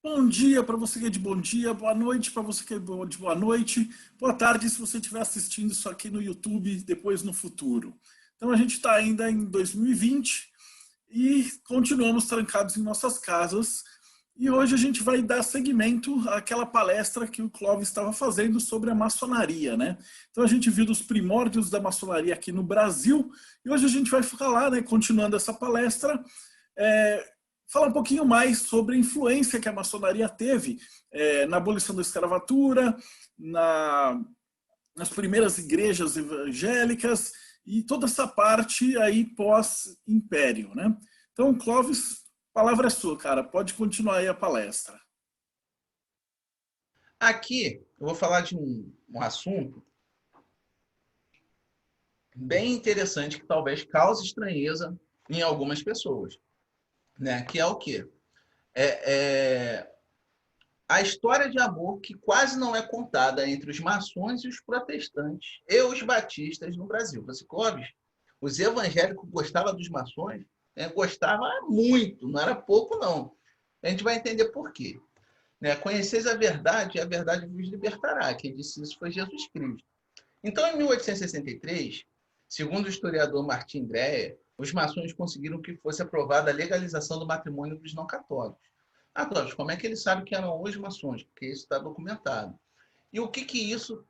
Bom dia para você que é de bom dia, boa noite para você que é de boa noite, boa tarde se você estiver assistindo isso aqui no YouTube depois no futuro. Então a gente está ainda em 2020 e continuamos trancados em nossas casas. E hoje a gente vai dar seguimento àquela palestra que o Clóvis estava fazendo sobre a maçonaria, né? Então a gente viu dos primórdios da maçonaria aqui no Brasil e hoje a gente vai falar, né, continuando essa palestra, é, falar um pouquinho mais sobre a influência que a maçonaria teve na abolição da escravatura, nas primeiras igrejas evangélicas e toda essa parte aí pós-império, né? Então, Clóvis, a palavra é sua, cara. Pode continuar aí a palestra. Aqui eu vou falar de um assunto bem interessante que talvez cause estranheza em algumas pessoas, né? Que é o quê? É, é a história de amor que quase não é contada entre os maçons e os protestantes e os batistas no Brasil. Você, Clóvis, os evangélicos gostavam dos maçons, né? Gostava muito, não era pouco não. A gente vai entender por quê. Né? Conheceis a verdade e a verdade vos libertará. Quem disse isso foi Jesus Cristo. Então, em 1863, segundo o historiador Martin Dreyer, os maçons conseguiram que fosse aprovada a legalização do matrimônio dos não católicos. Ah, Cláudio, como é que ele sabe que eram os maçons? Porque isso está documentado. E o que isso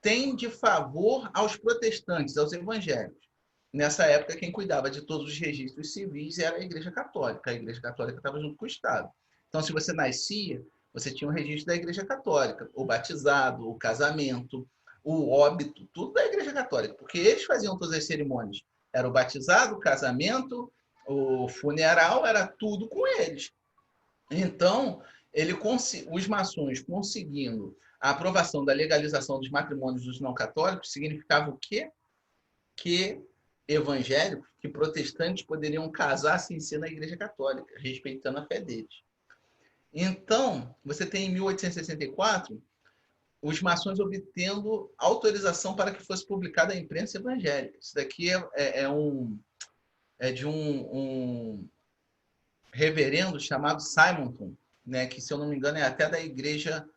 tem de favor aos protestantes, aos evangélicos? Nessa época, quem cuidava de todos os registros civis era a Igreja Católica. A Igreja Católica estava junto com o Estado. Então, se você nascia, você tinha um registro da Igreja Católica, o batizado, o casamento, o óbito, tudo da Igreja Católica, porque eles faziam todas as cerimônias. Era o batizado, o casamento, o funeral, era tudo com eles. Então, os maçons conseguindo a aprovação da legalização dos matrimônios dos não católicos significava o quê? Que evangélicos, que protestantes poderiam casar sem ser na Igreja Católica, respeitando a fé deles. Então, você tem em 1864 os maçons obtendo autorização para que fosse publicada a imprensa evangélica. Isso daqui é de um reverendo chamado Simonton, né, que, se eu não me engano, é até da igreja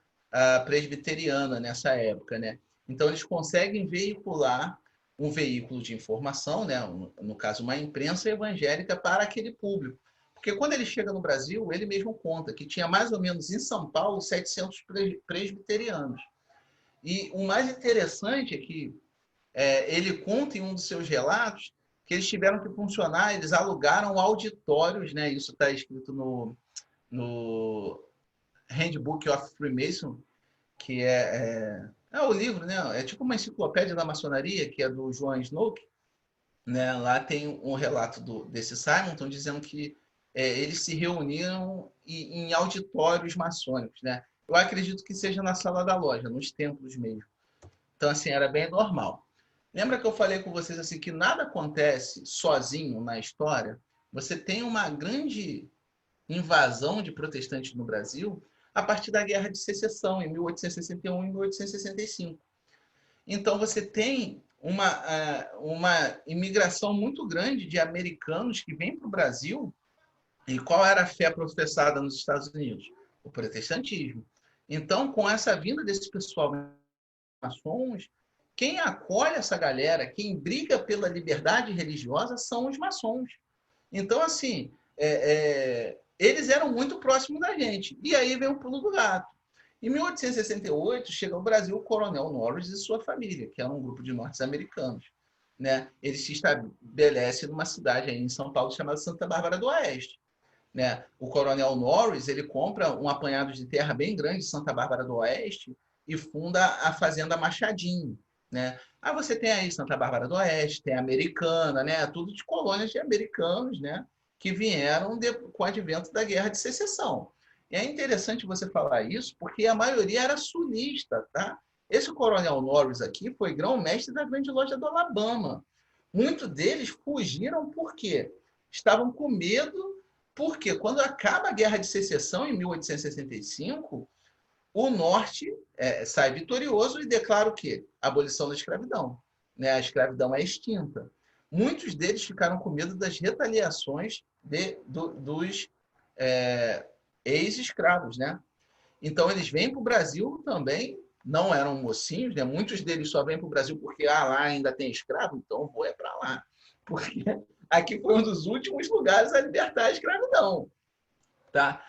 presbiteriana nessa época. Né? Então, eles conseguem veicular um veículo de informação, né, no caso, uma imprensa evangélica para aquele público. Porque quando ele chega no Brasil, ele mesmo conta que tinha mais ou menos em São Paulo 700 presbiterianos. E o mais interessante é que ele conta em um dos seus relatos que eles tiveram que funcionar, eles alugaram auditórios, né? Isso está escrito no Handbook of Freemason, que é o livro, né? É tipo uma enciclopédia da maçonaria, que é do Joan Snoke. Né? Lá tem um relato desse Simonton dizendo que eles se reuniram em auditórios maçônicos. Né? Eu acredito que seja na sala da loja, nos templos mesmo. Então, assim, era bem normal. Lembra que eu falei com vocês assim que nada acontece sozinho na história? Você tem uma grande invasão de protestantes no Brasil a partir da Guerra de Secessão, em 1861 e 1865. Então, você tem uma imigração muito grande de americanos que vêm para o Brasil. E qual era a fé professada nos Estados Unidos? O protestantismo. Então, com essa vinda desse pessoal maçons, quem acolhe essa galera, quem briga pela liberdade religiosa são os maçons. Então, assim, eles eram muito próximos da gente. E aí vem o pulo do gato. Em 1868, chega ao Brasil o Coronel Norris e sua família, que era um grupo de norte-americanos. Né? Ele se estabelece numa cidade aí em São Paulo chamada Santa Bárbara do Oeste. Né? O Coronel Norris ele compra um apanhado de terra bem grande em Santa Bárbara do Oeste e funda a Fazenda Machadinho. Né? Aí você tem aí Santa Bárbara do Oeste, tem a Americana, né? Tudo de colônias de americanos, né? Que vieram com o advento da Guerra de Secessão. E é interessante você falar isso, porque a maioria era sulista, tá? Esse Coronel Norris aqui foi grão-mestre da Grande Loja do Alabama. Muitos deles fugiram por quê? Estavam com medo, porque quando acaba a Guerra de Secessão, em 1865, o Norte sai vitorioso e declara o quê? A abolição da escravidão. Né? A escravidão é extinta. Muitos deles ficaram com medo das retaliações dos ex-escravos, né? Então, eles vêm para o Brasil também, não eram mocinhos, né? Muitos deles só vêm para o Brasil porque lá ainda tem escravo, então vou é para lá. Porque aqui foi um dos últimos lugares a libertar a escravidão, tá?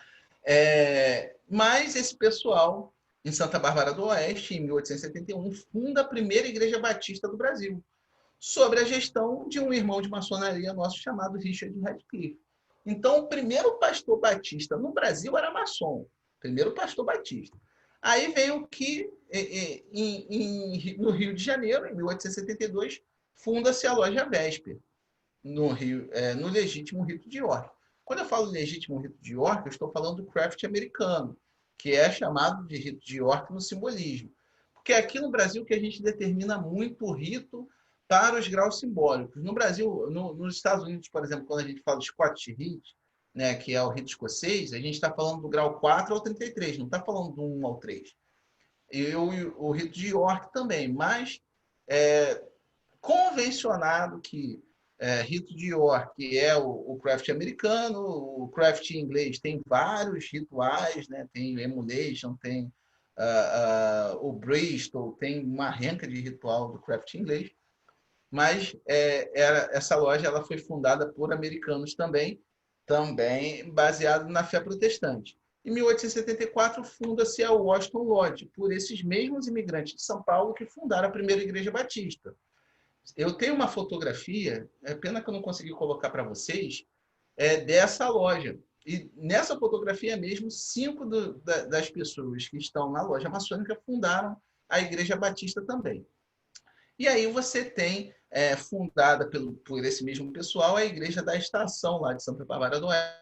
Mas esse pessoal, em Santa Bárbara do Oeste, em 1871, funda a primeira igreja batista do Brasil, sobre a gestão de um irmão de maçonaria nosso chamado Richard Radcliffe. Então, o primeiro pastor batista no Brasil era maçom. Primeiro pastor batista. Aí veio que, no Rio de Janeiro, em 1872, funda-se a loja Vesper, no Legítimo Rito de York. Quando eu falo Legítimo Rito de York, eu estou falando do craft americano, que é chamado de Rito de York no simbolismo. Porque aqui no Brasil que a gente determina muito o rito para os graus simbólicos. No Brasil, nos Estados Unidos, por exemplo, quando a gente fala de Scottish Rite, né, que é o rito escocês, a gente está falando do grau 4 ao 33, não está falando do 1 ao 3. E o rito de York também, mas convencionado que rito de York é o craft americano, o craft inglês tem vários rituais, né? Tem emulation, tem o Bristol, tem uma renca de ritual do craft inglês, mas essa loja ela foi fundada por americanos também baseado na fé protestante. Em 1874, funda-se a Washington Lodge, por esses mesmos imigrantes de São Paulo que fundaram a primeira igreja batista. Eu tenho uma fotografia, é pena que eu não consegui colocar para vocês, dessa loja. E nessa fotografia mesmo, 5 das pessoas que estão na loja maçônica fundaram a Igreja Batista também. E aí você tem, fundada por esse mesmo pessoal, a Igreja da Estação, lá de Santa Bárbara do Oeste,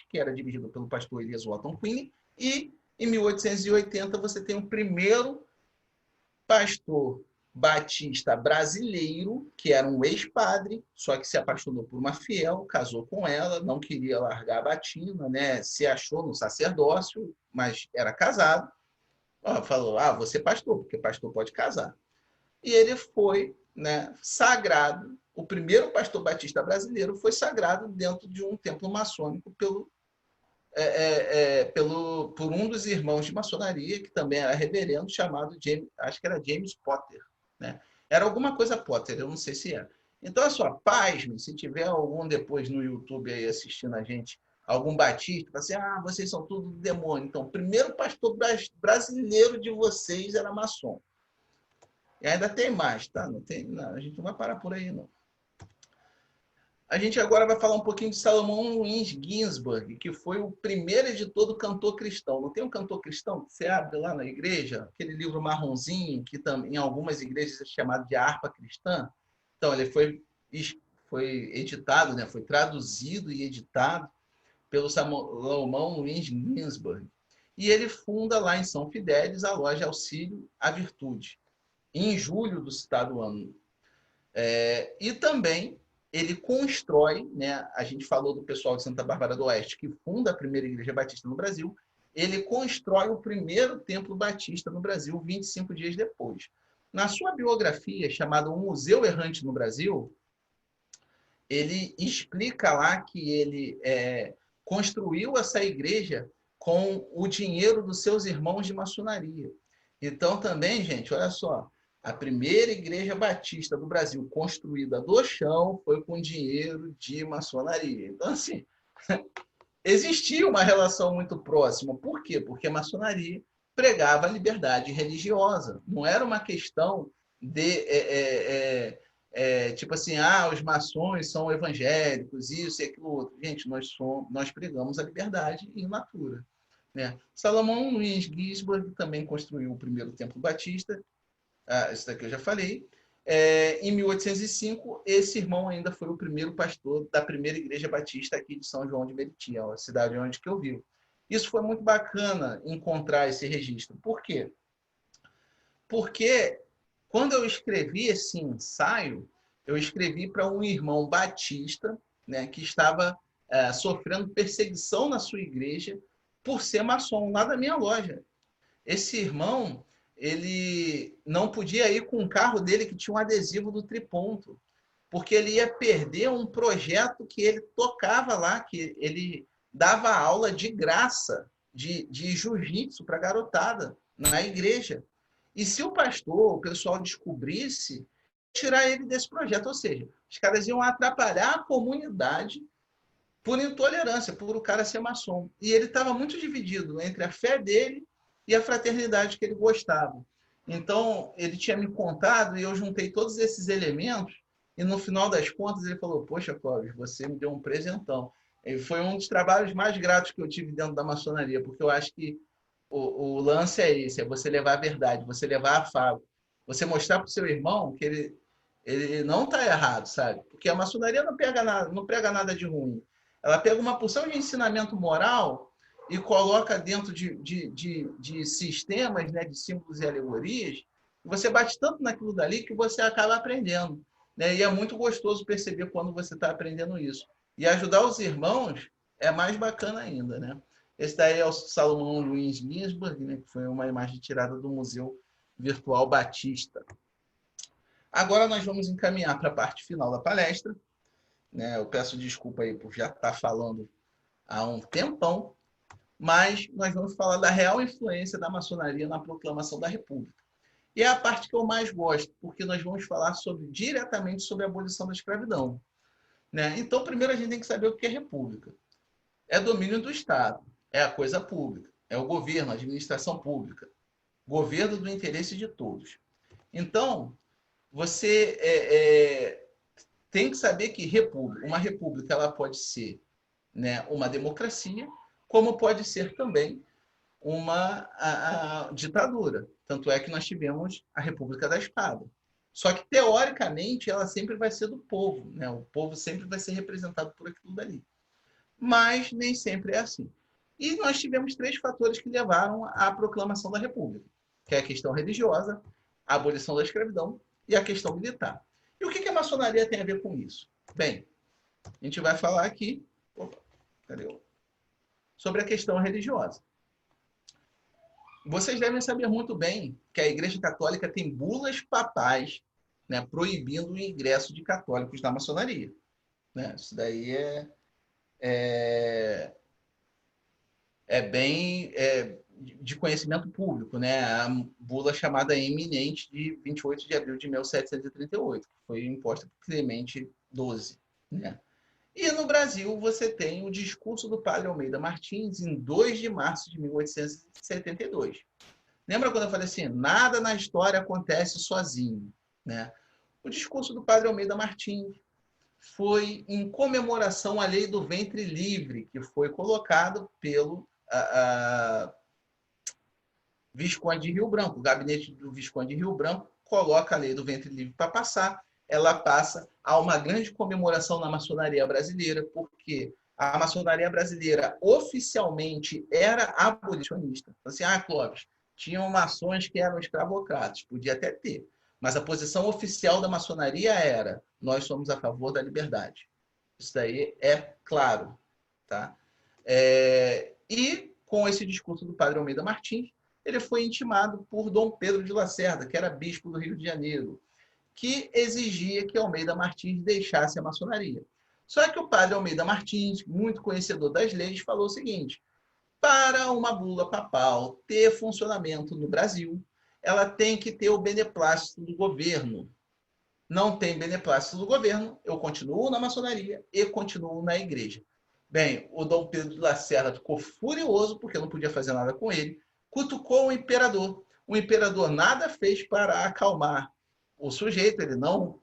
que era dirigida pelo pastor Elias Walton Quinn, e em 1880 você tem o primeiro pastor batista brasileiro, que era um ex-padre, só que se apaixonou por uma fiel, casou com ela, não queria largar a batina, né? Se achou no sacerdócio, mas era casado. Falou, você é pastor, porque pastor pode casar. E ele foi, né, sagrado, o primeiro pastor batista brasileiro foi sagrado dentro de um templo maçônico por um dos irmãos de maçonaria, que também era reverendo, chamado James, acho que era James Potter. Né? Era alguma coisa Potter, eu não sei se era. Então, é só, pasme, se tiver algum depois no YouTube aí assistindo a gente, algum batista, fala assim, vocês são tudo demônio. Então, o primeiro pastor brasileiro de vocês era maçom. E ainda tem mais, tá? Não, a gente não vai parar por aí, não. A gente agora vai falar um pouquinho de Salomão Luiz Ginsburg, que foi o primeiro editor do Cantor Cristão. Não tem um Cantor Cristão que você abre lá na igreja? Aquele livro marronzinho, que em algumas igrejas é chamado de Harpa Cristã. Então, ele foi editado, né? Foi traduzido e editado pelo Salomão Luiz Ginsburg. E ele funda lá em São Fidélis a loja Auxílio à Virtude, em julho do citado ano. E também ele constrói, né, a gente falou do pessoal de Santa Bárbara do Oeste, que funda a primeira igreja batista no Brasil, ele constrói o primeiro templo batista no Brasil 25 dias depois. Na sua biografia, chamada O Museu Errante no Brasil, ele explica lá que ele construiu essa igreja com o dinheiro dos seus irmãos de maçonaria. Então, também, gente, olha só, a primeira igreja batista do Brasil construída do chão foi com dinheiro de maçonaria. Então, assim, existia uma relação muito próxima. Por quê? Porque a maçonaria pregava a liberdade religiosa. Não era uma questão de, tipo assim, os maçons são evangélicos, isso e aquilo outro. Gente, nós pregamos a liberdade in natura. Né? Salomão Luiz Ginsburg também construiu o primeiro templo batista. Isso daqui eu já falei. Em 1805, esse irmão ainda foi o primeiro pastor da primeira igreja batista aqui de São João de Meriti, a cidade onde eu vivo. Isso foi muito bacana encontrar esse registro. Por quê? Porque quando eu escrevi esse ensaio, eu escrevi para um irmão batista, né, que estava sofrendo perseguição na sua igreja por ser maçom, lá da minha loja. Esse irmão, ele não podia ir com o carro dele que tinha um adesivo do triponto, porque ele ia perder um projeto que ele tocava lá, que ele dava aula de graça de jiu-jitsu para garotada na igreja. E se o pastor, o pessoal descobrisse, tirar ele desse projeto. Ou seja, os caras iam atrapalhar a comunidade por intolerância, por o cara ser maçom. E ele estava muito dividido entre a fé dele e a fraternidade que ele gostava. Então, ele tinha me contado e eu juntei todos esses elementos e no final das contas ele falou, poxa, Clóvis, você me deu um presentão. E foi um dos trabalhos mais gratos que eu tive dentro da maçonaria, porque eu acho que o lance é esse, é você levar a verdade, você levar a fala, você mostrar para o seu irmão que ele não está errado, sabe? Porque a maçonaria não prega nada de ruim. Ela pega uma porção de ensinamento moral e coloca dentro de sistemas, né, de símbolos e alegorias, e você bate tanto naquilo dali que você acaba aprendendo. Né? E é muito gostoso perceber quando você está aprendendo isso. E ajudar os irmãos é mais bacana ainda. Né? Esse daí é o Salomão Luiz Ginsburg, né, que foi uma imagem tirada do Museu Virtual Batista. Agora nós vamos encaminhar para a parte final da palestra. Né? Eu peço desculpa aí por já estar falando há um tempão, mas nós vamos falar da real influência da maçonaria na proclamação da República. E é a parte que eu mais gosto, porque nós vamos falar diretamente sobre a abolição da escravidão. Né? Então, primeiro a gente tem que saber o que é república. É domínio do Estado, é a coisa pública, é o governo, a administração pública, governo do interesse de todos. Então, você tem que saber que uma república ela pode ser, né, uma democracia, como pode ser também uma ditadura. Tanto é que nós tivemos a República da Espada. Só que, teoricamente, ela sempre vai ser do povo. Né? O povo sempre vai ser representado por aquilo dali. Mas nem sempre é assim. E nós tivemos 3 fatores que levaram à proclamação da República, que é a questão religiosa, a abolição da escravidão e a questão militar. E o que a maçonaria tem a ver com isso? Bem, a gente vai falar aqui sobre a questão religiosa. Vocês devem saber muito bem que a Igreja Católica tem bulas papais, né, proibindo o ingresso de católicos na maçonaria. Né? Isso daí é bem de conhecimento público. Né? A bula chamada eminente de 28 de abril de 1738, que foi imposta por Clemente XII. Né? E no Brasil você tem o discurso do padre Almeida Martins em 2 de março de 1872. Lembra quando eu falei assim, nada na história acontece sozinho? Né? O discurso do padre Almeida Martins foi em comemoração à lei do ventre livre, que foi colocado pelo Visconde de Rio Branco. O gabinete do Visconde de Rio Branco coloca a lei do ventre livre para passar. Ela passa a uma grande comemoração na maçonaria brasileira, porque a maçonaria brasileira oficialmente era abolicionista. Assim, Clóvis, tinham maçons que eram escravocratas, podia até ter, mas a posição oficial da maçonaria era: nós somos a favor da liberdade. Isso daí é claro. Tá? E com esse discurso do padre Almeida Martins, ele foi intimado por Dom Pedro de Lacerda, que era bispo do Rio de Janeiro, que exigia que Almeida Martins deixasse a maçonaria. Só que o padre Almeida Martins, muito conhecedor das leis, falou o seguinte: para uma bula papal ter funcionamento no Brasil, ela tem que ter o beneplácito do governo. Não tem beneplácito do governo, eu continuo na maçonaria e continuo na igreja. Bem, o Dom Pedro de Lacerda ficou furioso, porque não podia fazer nada com ele, cutucou o imperador. O imperador nada fez para acalmar o sujeito, ele não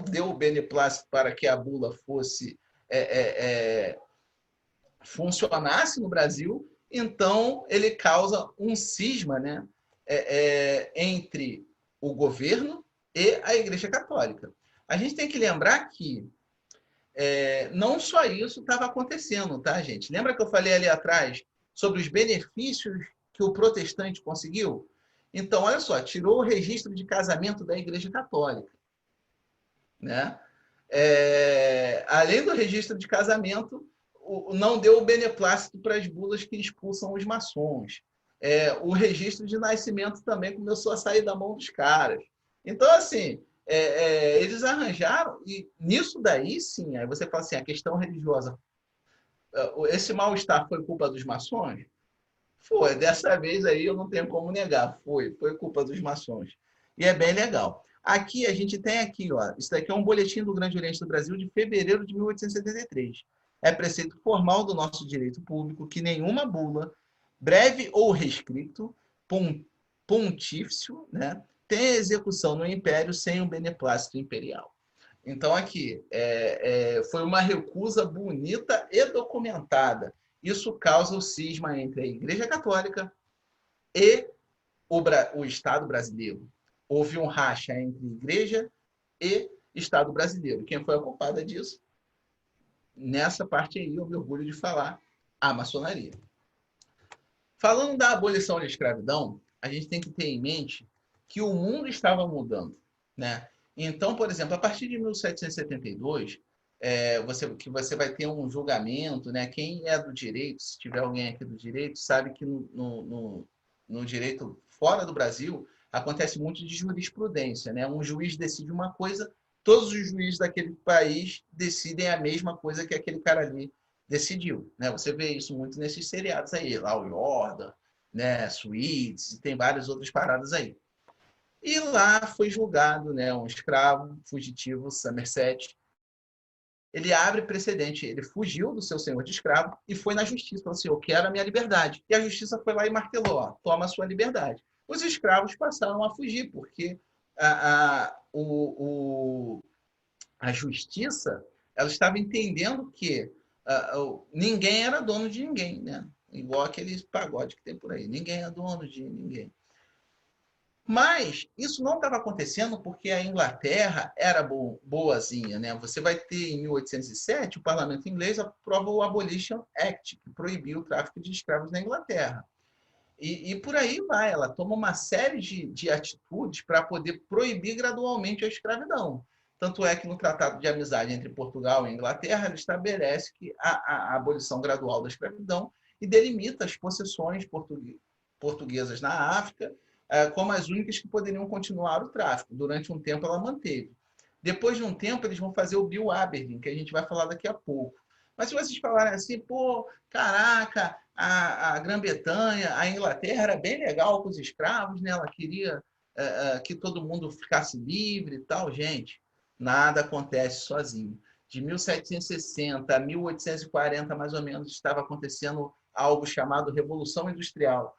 deu o beneplácito para que a bula fosse funcionasse no Brasil, então ele causa um cisma, né, entre o governo e a Igreja Católica. A gente tem que lembrar que não só isso estava acontecendo, tá, gente? Lembra que eu falei ali atrás sobre os benefícios que o protestante conseguiu? Então, olha só, tirou o registro de casamento da Igreja Católica. Né? Além do registro de casamento, não deu o beneplácito para as bulas que expulsam os maçons. O registro de nascimento também começou a sair da mão dos caras. Então, assim, eles arranjaram, e nisso daí, sim, aí você fala assim, a questão religiosa esse mal-estar foi culpa dos maçons? Foi. Dessa vez aí eu não tenho como negar. Foi culpa dos maçons. E é bem legal. Aqui a gente tem aqui, ó, isso daqui é um boletim do Grande Oriente do Brasil de fevereiro de 1873. É preceito formal do nosso direito público que nenhuma bula, breve ou restrito, pontífice, né, tem execução no Império sem o beneplácito imperial. Então, aqui, foi uma recusa bonita e documentada. Isso causa o cisma entre a Igreja Católica e o Estado brasileiro. Houve um racha entre Igreja e Estado brasileiro. Quem foi a culpada disso? Nessa parte aí, eu me orgulho de falar, a maçonaria. Falando da abolição da escravidão, a gente tem que ter em mente que o mundo estava mudando, né? Então, por exemplo, a partir de 1772, você vai ter um julgamento, né? Quem é do direito, se tiver alguém aqui do direito, sabe que no direito fora do Brasil acontece muito de jurisprudência, né? Um juiz decide uma coisa, todos os juízes daquele país decidem a mesma coisa que aquele cara ali decidiu, né? Você vê isso muito nesses seriados aí, lá o Jordan, né? Suits, e tem várias outras paradas aí. E lá foi julgado, né, um escravo fugitivo, Somerset. Ele abre precedente, ele fugiu do seu senhor de escravo e foi na justiça, falou assim, eu quero a minha liberdade. E a justiça foi lá e martelou, ó, toma a sua liberdade. Os escravos passaram a fugir, porque a justiça ela estava entendendo que ninguém era dono de ninguém, né? Igual aquele pagode que tem por aí, ninguém é dono de ninguém. Mas isso não estava acontecendo porque a Inglaterra era boazinha, né? Você vai ter, em 1807, o parlamento inglês aprova o Abolition Act, que proibiu o tráfico de escravos na Inglaterra. E por aí vai, ela toma uma série de atitudes para poder proibir gradualmente a escravidão. Tanto é que no Tratado de Amizade entre Portugal e Inglaterra, ele estabelece que a abolição gradual da escravidão e delimita as possessões portuguesas na África como as únicas que poderiam continuar o tráfico. Durante um tempo ela manteve. Depois de um tempo eles vão fazer o Bill Aberdeen, que a gente vai falar daqui a pouco. Mas se vocês falarem assim, pô, caraca, a Grã-Bretanha, a Inglaterra era bem legal com os escravos, né? Ela queria que todo mundo ficasse livre e tal. Gente, nada acontece sozinho. De 1760 a 1840, mais ou menos, estava acontecendo algo chamado Revolução Industrial.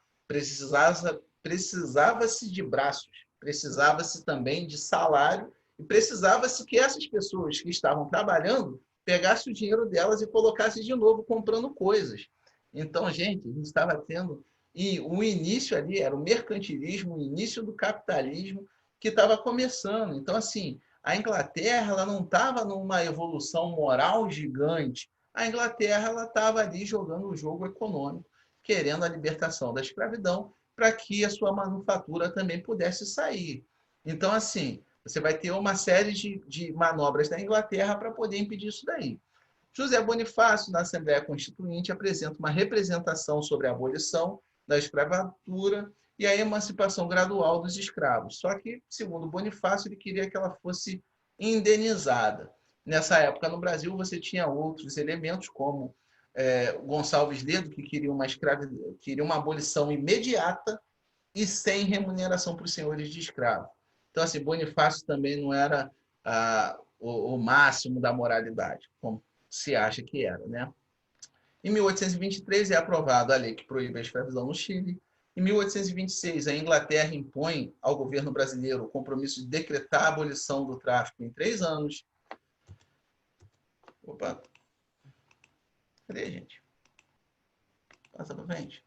Precisava-se de braços, precisava-se também de salário e precisava-se que essas pessoas que estavam trabalhando pegassem o dinheiro delas e colocassem de novo comprando coisas. Então, gente, a gente estava tendo... E o início ali era o mercantilismo, o início do capitalismo que estava começando. Então, assim, a Inglaterra ela não estava numa evolução moral gigante. A Inglaterra ela estava ali jogando o jogo econômico, querendo a libertação da escravidão para que a sua manufatura também pudesse sair. Então, assim, você vai ter uma série de manobras da Inglaterra para poder impedir isso daí. José Bonifácio, na Assembleia Constituinte, apresenta uma representação sobre a abolição da escravatura e a emancipação gradual dos escravos. Só que, segundo Bonifácio, ele queria que ela fosse indenizada. Nessa época, no Brasil, você tinha outros elementos, como Gonçalves Ledo, que queria uma abolição imediata e sem remuneração para os senhores de escravo. Então, assim, Bonifácio também não era o máximo da moralidade, como se acha que era, né? Em 1823 é aprovada a lei que proíbe a escravidão no Chile. Em 1826, a Inglaterra impõe ao governo brasileiro o compromisso de decretar a abolição do tráfico em 3 anos. Opa! Cadê, gente? Passa para frente.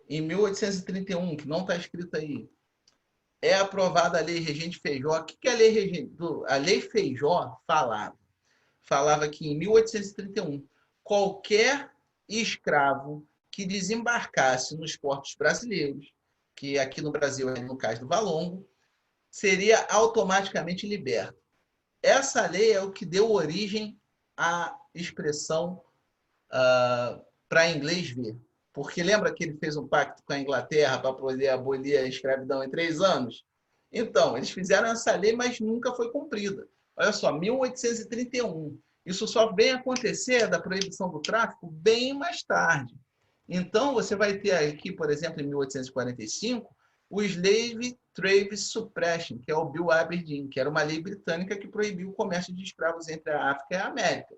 Em 1831, que não está escrito aí, é aprovada a Lei Regente Feijó. O que a Lei Regente... A Lei Feijó falava? Falava que em 1831, qualquer escravo que desembarcasse nos portos brasileiros, que aqui no Brasil é no caso do Valongo, seria automaticamente liberto. Essa lei é o que deu origem à expressão para inglês ver. Porque lembra que ele fez um pacto com a Inglaterra para poder abolir a escravidão em 3 anos? Então, eles fizeram essa lei, mas nunca foi cumprida. Olha só, 1831. Isso só vem acontecer da proibição do tráfico bem mais tarde. Então, você vai ter aqui, por exemplo, em 1845, o Slave Trade Suppression, que é o Bill Aberdeen, que era uma lei britânica que proibiu o comércio de escravos entre a África e a América.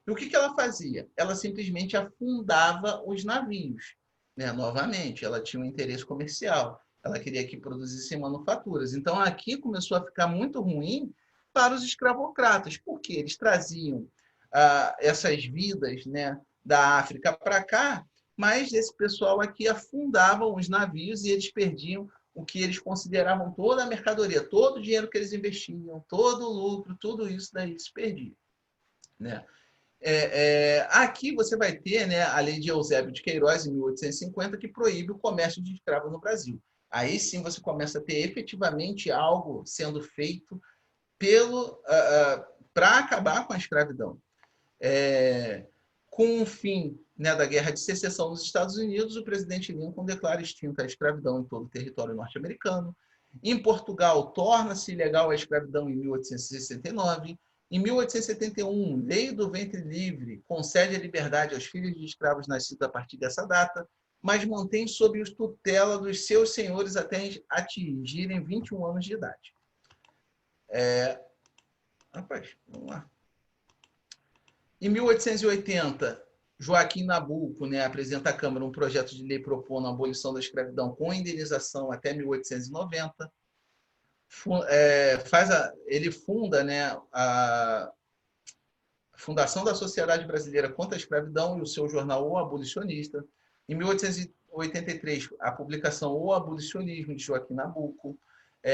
E o que ela fazia? Ela simplesmente afundava os navios. Né? Novamente, ela tinha um interesse comercial. Ela queria que produzissem manufaturas. Então, aqui começou a ficar muito ruim para os escravocratas, porque eles traziam essas vidas, né, da África para cá, mas esse pessoal aqui afundava os navios e eles perdiam o que eles consideravam toda a mercadoria, todo o dinheiro que eles investiam, todo o lucro, tudo isso daí se perdia. Né? Aqui você vai ter, né, a lei de Eusébio de Queiroz, em 1850, que proíbe o comércio de escravos no Brasil. Aí sim você começa a ter efetivamente algo sendo feito para acabar com a escravidão. Com o fim, né, da Guerra de Secessão nos Estados Unidos, o presidente Lincoln declara extinta a escravidão em todo o território norte-americano. Em Portugal, torna-se ilegal a escravidão em 1869. Em 1871, Lei do Ventre Livre concede a liberdade aos filhos de escravos nascidos a partir dessa data, mas mantém sob a tutela dos seus senhores até atingirem 21 anos de idade. Rapaz, vamos lá. Em 1880, Joaquim Nabuco, né, apresenta à Câmara um projeto de lei propondo a abolição da escravidão com indenização até 1890. Ele funda, né, a Fundação da Sociedade Brasileira contra a Escravidão e o seu jornal O Abolicionista. Em 1883, a publicação O Abolicionismo, de Joaquim Nabuco.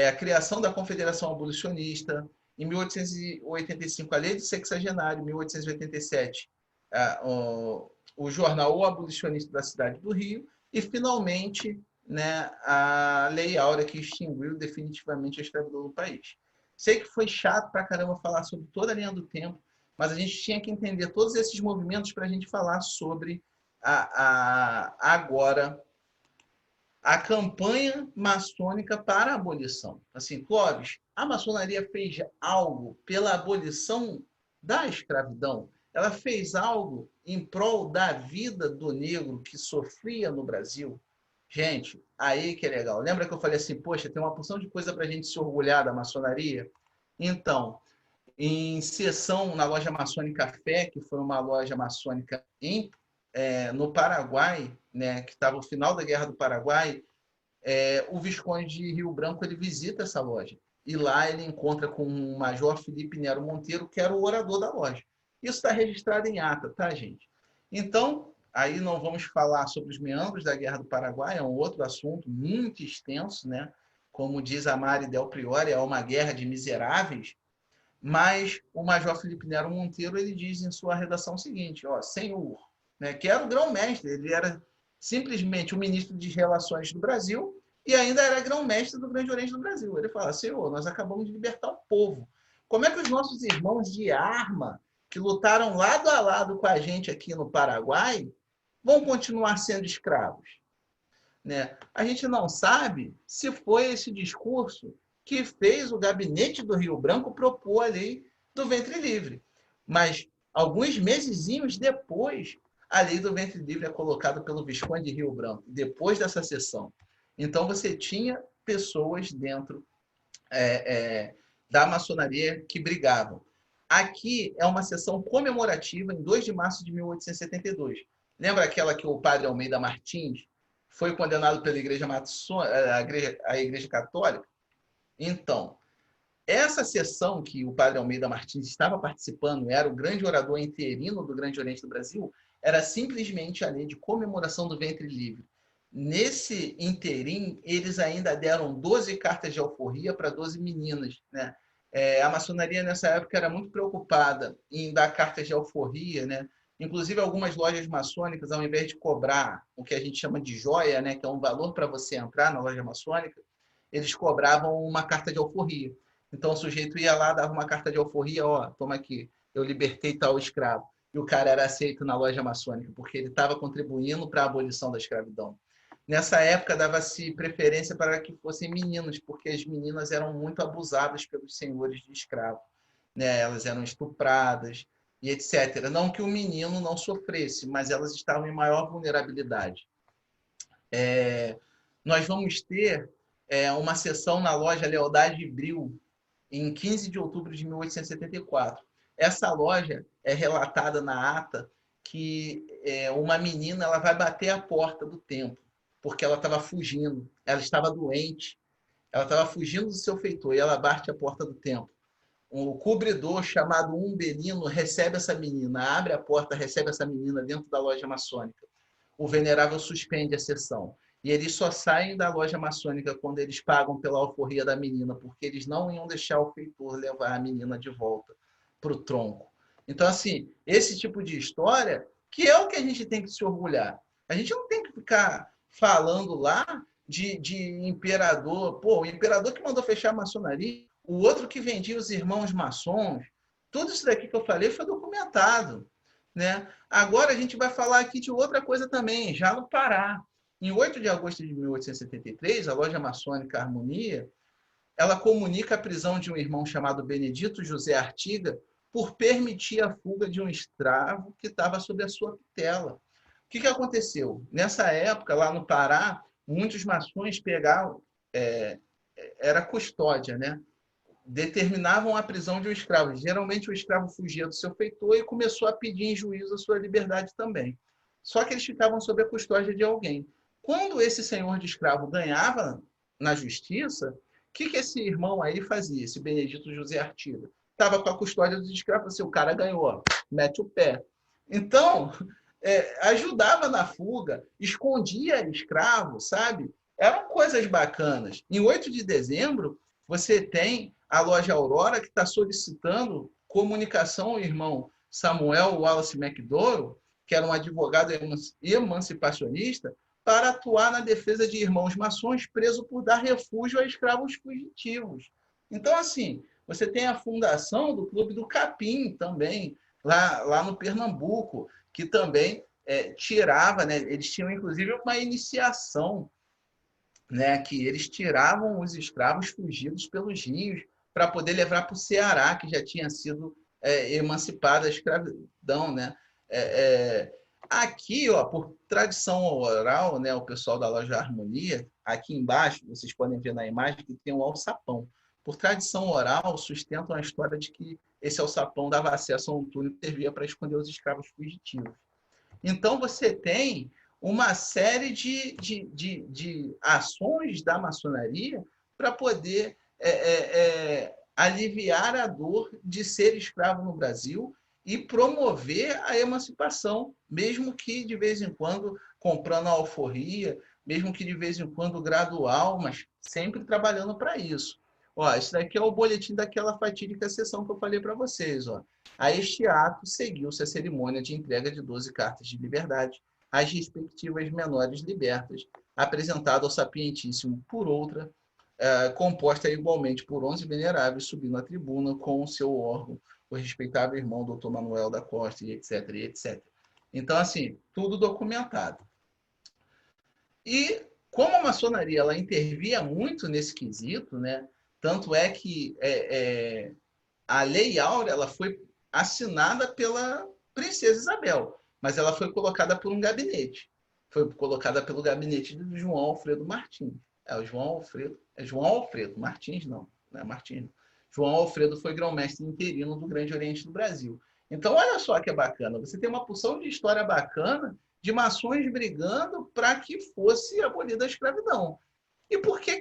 A criação da Confederação Abolicionista. Em 1885, a Lei do Sexagenário. Em 1887, o jornal O Abolicionista da cidade do Rio. E, finalmente, né, a Lei Áurea, que extinguiu definitivamente a escravidão no país. Sei que foi chato pra caramba falar sobre toda a linha do tempo, mas a gente tinha que entender todos esses movimentos para a gente falar sobre agora a campanha maçônica para a abolição. Assim, Clóvis, a maçonaria fez algo pela abolição da escravidão? Ela fez algo em prol da vida do negro que sofria no Brasil? Gente, aí que é legal. Lembra que eu falei assim, poxa, tem uma porção de coisa para a gente se orgulhar da maçonaria? Então, em sessão na loja maçônica Fé, que foi uma loja maçônica no Paraguai, né, que estava no final da Guerra do Paraguai, o Visconde de Rio Branco ele visita essa loja. E lá ele encontra com o Major Felipe Nero Monteiro, que era o orador da loja. Isso está registrado em ata, tá, gente? Então, aí não vamos falar sobre os meandros da Guerra do Paraguai, é um outro assunto muito extenso, né? Como diz a Mari Del Priore, é uma guerra de miseráveis. Mas o Major Felipe Nero Monteiro ele diz em sua redação o seguinte, senhor, né, que era o grão-mestre, ele era simplesmente o ministro de Relações do Brasil e ainda era grão-mestre do Grande Oriente do Brasil. Ele fala, senhor, nós acabamos de libertar o povo. Como é que os nossos irmãos de arma, que lutaram lado a lado com a gente aqui no Paraguai, vão continuar sendo escravos? Né? A gente não sabe se foi esse discurso que fez o gabinete do Rio Branco propor a lei do ventre livre. Mas, alguns mesezinhos depois, a lei do ventre livre é colocada pelo Visconde de Rio Branco, depois dessa sessão. Então, você tinha pessoas dentro da maçonaria que brigavam. Aqui é uma sessão comemorativa em 2 de março de 1872. Lembra aquela que o padre Almeida Martins foi condenado pela Igreja a Igreja Católica? Então, essa sessão que o padre Almeida Martins estava participando, era o grande orador interino do Grande Oriente do Brasil, era simplesmente a lei de comemoração do ventre livre. Nesse interim, eles ainda deram 12 cartas de alforria para 12 meninas. Né? A maçonaria, nessa época, era muito preocupada em dar cartas de alforria, né? Inclusive, algumas lojas maçônicas, ao invés de cobrar o que a gente chama de joia, né, que é um valor para você entrar na loja maçônica, eles cobravam uma carta de alforria. Então, o sujeito ia lá, dava uma carta de alforria, toma aqui, eu libertei tal escravo. E o cara era aceito na loja maçônica, porque ele estava contribuindo para a abolição da escravidão. Nessa época, dava-se preferência para que fossem meninas, porque as meninas eram muito abusadas pelos senhores de escravo. Né? Elas eram estupradas, e etc. Não que o menino não sofresse, mas elas estavam em maior vulnerabilidade. Nós vamos ter uma sessão na loja Lealdade Bril, em 15 de outubro de 1874. Essa loja é relatada na ata que uma menina ela vai bater a porta do templo, porque ela estava fugindo, ela estava doente, ela estava fugindo do seu feitor, e ela bate a porta do templo. Um cobridor chamado Umbelino recebe essa menina, abre a porta, recebe essa menina dentro da loja maçônica. O venerável suspende a sessão. E eles só saem da loja maçônica quando eles pagam pela alforria da menina, porque eles não iam deixar o feitor levar a menina de volta para o tronco. Então, assim, esse tipo de história, que é o que a gente tem que se orgulhar. A gente não tem que ficar falando lá de imperador. Pô, o imperador que mandou fechar a maçonaria, o outro que vendia os irmãos maçons. Tudo isso daqui que eu falei foi documentado, né? Agora a gente vai falar aqui de outra coisa também, já no Pará. Em 8 de agosto de 1873, a loja maçônica Harmonia, ela comunica a prisão de um irmão chamado Benedito José Artiga por permitir a fuga de um escravo que estava sob a sua tutela. O que aconteceu? Nessa época, lá no Pará, muitos maçons pegavam, era custódia, né? Determinavam a prisão de um escravo. Geralmente o escravo fugia do seu feitor e começou a pedir em juízo a sua liberdade também. Só que eles ficavam sob a custódia de alguém. Quando esse senhor de escravo ganhava na justiça, o que esse irmão aí fazia, esse Benedito José Artiga? Estava com a custódia dos escravos, assim, o cara ganhou, mete o pé. Então, ajudava na fuga, escondia escravo, sabe? Eram coisas bacanas. Em 8 de dezembro, você tem a loja Aurora, que está solicitando comunicação ao irmão Samuel Wallace McDowell, que era um advogado emancipacionista, para atuar na defesa de irmãos maçons presos por dar refúgio a escravos fugitivos. Então, assim, você tem a fundação do Clube do Capim também, lá no Pernambuco, que também tirava, né? Eles tinham, inclusive, uma iniciação, né, que eles tiravam os escravos fugidos pelos rios para poder levar para o Ceará, que já tinha sido emancipada da escravidão, né? Aqui, ó, por tradição oral, né, o pessoal da loja Harmonia, aqui embaixo, vocês podem ver na imagem que tem um alçapão. Por tradição oral, sustentam a história de que esse alçapão dava acesso a um túnel que servia para esconder os escravos fugitivos. Então, você tem uma série de ações da maçonaria para poder aliviar a dor de ser escravo no Brasil e promover a emancipação, mesmo que de vez em quando comprando a alforria, mesmo que de vez em quando gradual, mas sempre trabalhando para isso. Ó, esse daqui é o boletim daquela fatídica sessão que eu falei para vocês. Ó. A este ato seguiu-se a cerimônia de entrega de 12 cartas de liberdade às respectivas menores libertas, apresentada ao sapientíssimo por outra, composta igualmente por 11 veneráveis, subindo à tribuna com o seu órgão, o respeitável irmão Dr. Manuel da Costa, e etc, e etc. Então, assim, tudo documentado. E como a maçonaria ela intervia muito nesse quesito, né? Tanto é que a Lei Áurea ela foi assinada pela Princesa Isabel, mas ela foi colocada por um gabinete. Foi colocada pelo gabinete do João Alfredo Martins. O João Alfredo Martins, não é Martins. João Alfredo foi grão-mestre interino do Grande Oriente do Brasil. Então, olha só que bacana. Você tem uma porção de história bacana de maçons brigando para que fosse abolida a escravidão. E por que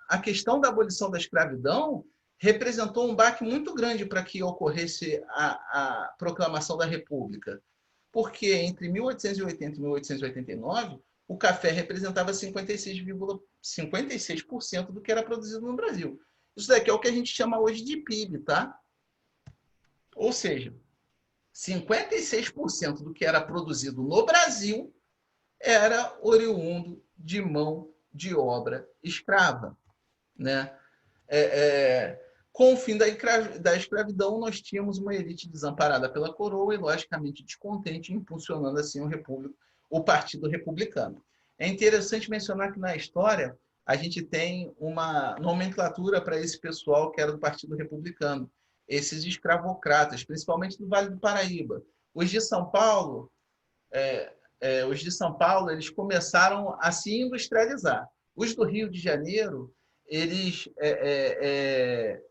a questão da abolição da escravidão representou um baque muito grande para que ocorresse a proclamação da República? Porque entre 1880 e 1889, o café representava 56% do que era produzido no Brasil. Isso daqui é o que a gente chama hoje de PIB, tá? Ou seja, 56% do que era produzido no Brasil era oriundo de mão de obra escrava, né? Com o fim da escravidão, nós tínhamos uma elite desamparada pela coroa e, logicamente, descontente, impulsionando assim o Partido Republicano. É interessante mencionar que na história a gente tem uma nomenclatura para esse pessoal que era do Partido Republicano. esses escravocratas, principalmente do Vale do Paraíba. Os de São Paulo, eles começaram a se industrializar. Os do Rio de Janeiro, eles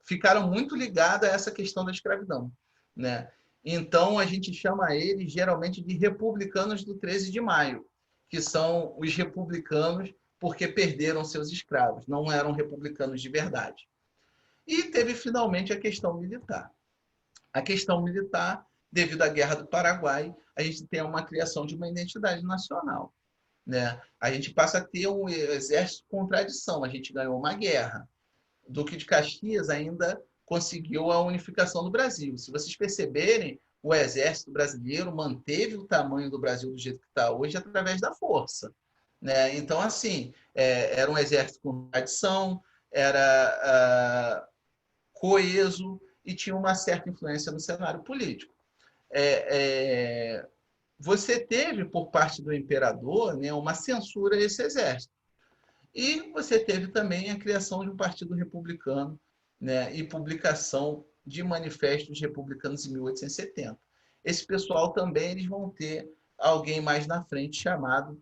ficaram muito ligados a essa questão da escravidão, né? Então, a gente chama eles, geralmente, de republicanos do 13 de maio, que são os republicanos porque perderam seus escravos, não eram republicanos de verdade. E teve, finalmente, a questão militar. A questão militar, devido à Guerra do Paraguai, a gente tem uma criação de uma identidade nacional, né? A gente passa a ter um exército com tradição, a gente ganhou uma guerra. O Duque de Caxias ainda conseguiu a unificação do Brasil. Se vocês perceberem, o exército brasileiro manteve o tamanho do Brasil do jeito que está hoje através da força, né? Então, assim, era um exército com tradição, era coeso e tinha uma certa influência no cenário político. Você teve, por parte do imperador, né, uma censura a esse exército. E você teve também a criação de um partido republicano, né, e publicação de manifestos republicanos em 1870. Esse pessoal também eles vão ter alguém mais na frente chamado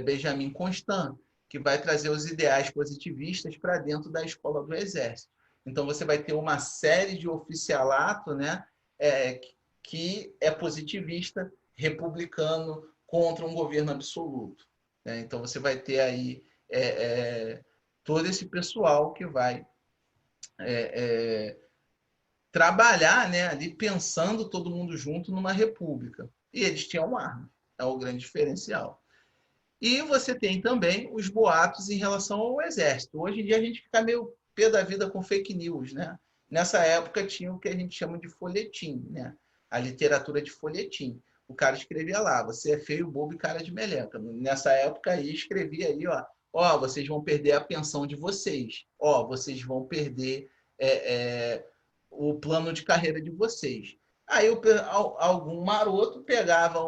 Benjamin Constant, que vai trazer os ideais positivistas para dentro da escola do Exército. Então, você vai ter uma série de oficialato, né, que é positivista, republicano, contra um governo absoluto, né? Então, você vai ter aí todo esse pessoal que vai trabalhar, né, ali pensando todo mundo junto numa república. E eles tinham armas, é o grande diferencial. E você tem também os boatos em relação ao exército. Hoje em dia a gente fica meio pé da vida com fake news, né? Nessa época tinha o que a gente chama de folhetim, né? A literatura de folhetim. O cara escrevia lá, você é feio, bobo e cara de meleca. Nessa época aí escrevia aí, ó, vocês vão perder a pensão de vocês. Ó, vocês vão perder o plano de carreira de vocês. Aí algum maroto pegava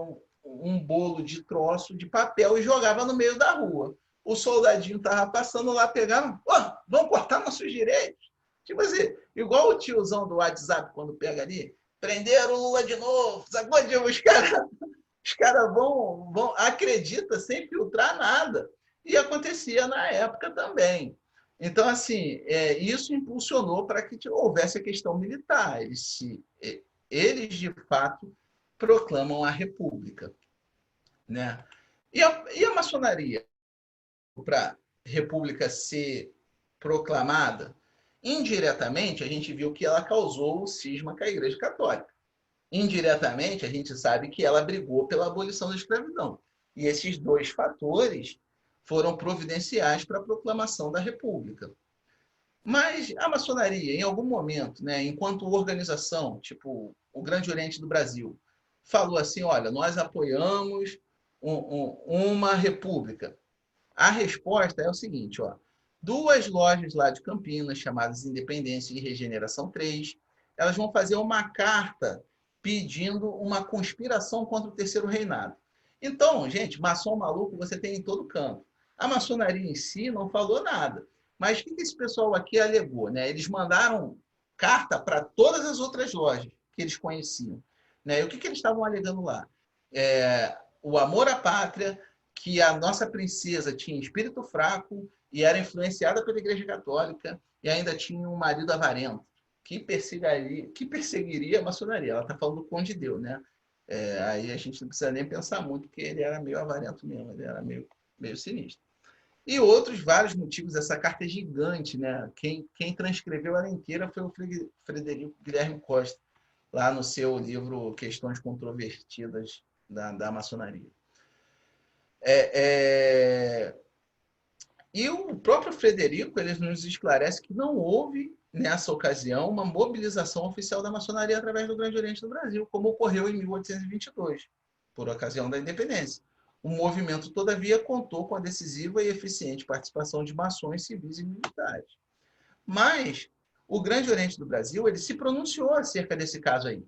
um bolo de troço de papel e jogava no meio da rua. O soldadinho estava passando lá, pegava, vão cortar nossos direitos. Tipo assim, igual o tiozão do WhatsApp, quando pega ali, prenderam o Lula de novo, sacode? Os caras vão acredita sem filtrar nada. E acontecia na época também. Então, assim, isso impulsionou para que houvesse a questão militar. Eles de fato, proclamam a República, né? E a maçonaria, para a República ser proclamada, indiretamente, a gente viu que ela causou o cisma com a Igreja Católica. Indiretamente, a gente sabe que ela brigou pela abolição da escravidão. E esses dois fatores foram providenciais para a proclamação da República. Mas a maçonaria, em algum momento, né, enquanto organização, tipo o Grande Oriente do Brasil, falou assim, olha, nós apoiamos uma república. A resposta é o seguinte, duas lojas lá de Campinas, chamadas Independência e Regeneração 3, elas vão fazer uma carta pedindo uma conspiração contra o Terceiro Reinado. Então, gente, maçom maluco você tem em todo canto. A maçonaria em si não falou nada. Mas o que esse pessoal aqui alegou, né? Eles mandaram carta para todas as outras lojas que eles conheciam, né? E o que eles estavam alegando lá? O amor à pátria, que a nossa princesa tinha espírito fraco e era influenciada pela Igreja Católica e ainda tinha um marido avarento que perseguiria a maçonaria. Ela está falando do Conde Deu, né? Aí a gente não precisa nem pensar muito, porque ele era meio avarento mesmo, ele era meio sinistro. E outros vários motivos. Essa carta é gigante, né? Quem transcreveu ela inteira foi o Frederico Guilherme Costa, lá no seu livro Questões Controvertidas da Maçonaria. E o próprio Frederico ele nos esclarece que não houve, nessa ocasião, uma mobilização oficial da maçonaria através do Grande Oriente do Brasil, como ocorreu em 1822, por ocasião da independência. O movimento, todavia, contou com a decisiva e eficiente participação de maçons civis e militares. Mas o Grande Oriente do Brasil ele se pronunciou acerca desse caso aí.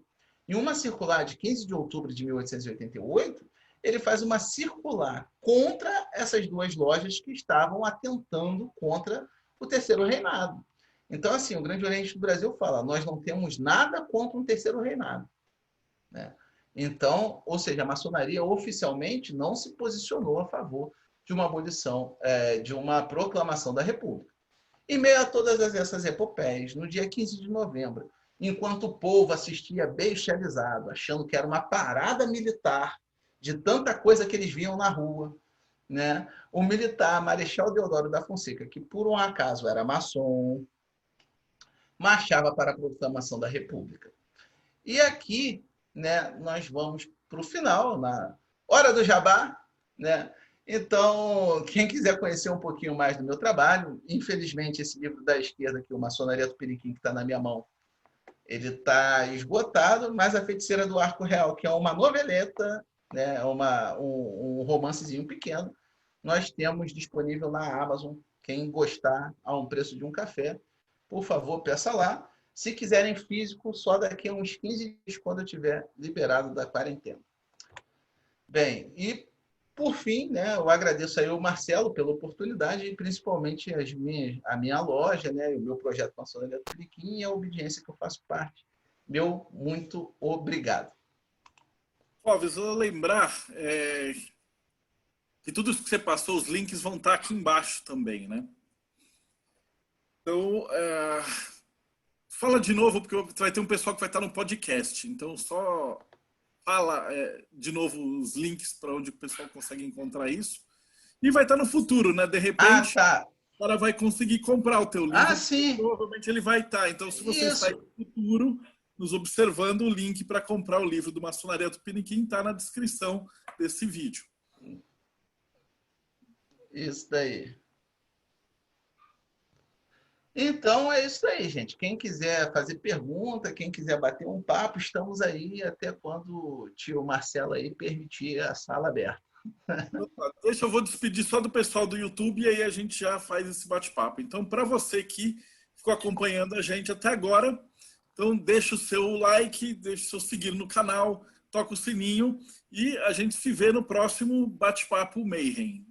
Em uma circular de 15 de outubro de 1888, ele faz uma circular contra essas duas lojas que estavam atentando contra o Terceiro Reinado. Então, assim, o Grande Oriente do Brasil fala, nós não temos nada contra um terceiro reinado, né? Então, ou seja, a maçonaria oficialmente não se posicionou a favor de uma abolição, de uma proclamação da República. Em meio a todas essas epopeias, no dia 15 de novembro, enquanto o povo assistia bestializado, achando que era uma parada militar, de tanta coisa que eles viam na rua, né? O militar Marechal Deodoro da Fonseca, que por um acaso era maçom, marchava para a proclamação da República. E aqui, né, nós vamos para o final, na hora do jabá, né? Então, quem quiser conhecer um pouquinho mais do meu trabalho, infelizmente esse livro da esquerda aqui, o Maçonaria Tupiniquim, que está na minha mão, ele está esgotado, mas A Feiticeira do Arco Real, que é uma noveleta, né, um romancezinho pequeno, nós temos disponível na Amazon. Quem gostar a um preço de um café, por favor, peça lá. Se quiserem físico, só daqui a uns 15 dias, quando eu estiver liberado da quarentena. Bem, e por fim, né, eu agradeço aí ao Marcelo pela oportunidade e principalmente a minha loja, né, o meu projeto Maçonaria Tupiniquim e a obediência que eu faço parte. Meu muito obrigado. Clóvis, eu vou lembrar que tudo isso que você passou, os links vão estar aqui embaixo também, né? Então, fala de novo, porque vai ter um pessoal que vai estar no podcast. Então, só fala de novo os links para onde o pessoal consegue encontrar isso. E vai estar no futuro, né? De repente, tá. o cara vai conseguir comprar o teu livro. Sim. Provavelmente ele vai estar. Então, se você Isso. está no futuro, nos observando, o link para comprar o livro do Maçonaria Tupiniquim está na descrição desse vídeo. Isso daí. Então é isso aí, gente. Quem quiser fazer pergunta, quem quiser bater um papo, estamos aí até quando o tio Marcelo aí permitir a sala aberta. Deixa eu vou despedir só do pessoal do YouTube e aí a gente já faz esse bate-papo. Então, para você que ficou acompanhando a gente até agora, então deixa o seu like, deixa o seu seguir no canal, toca o sininho e a gente se vê no próximo bate-papo Mayhem.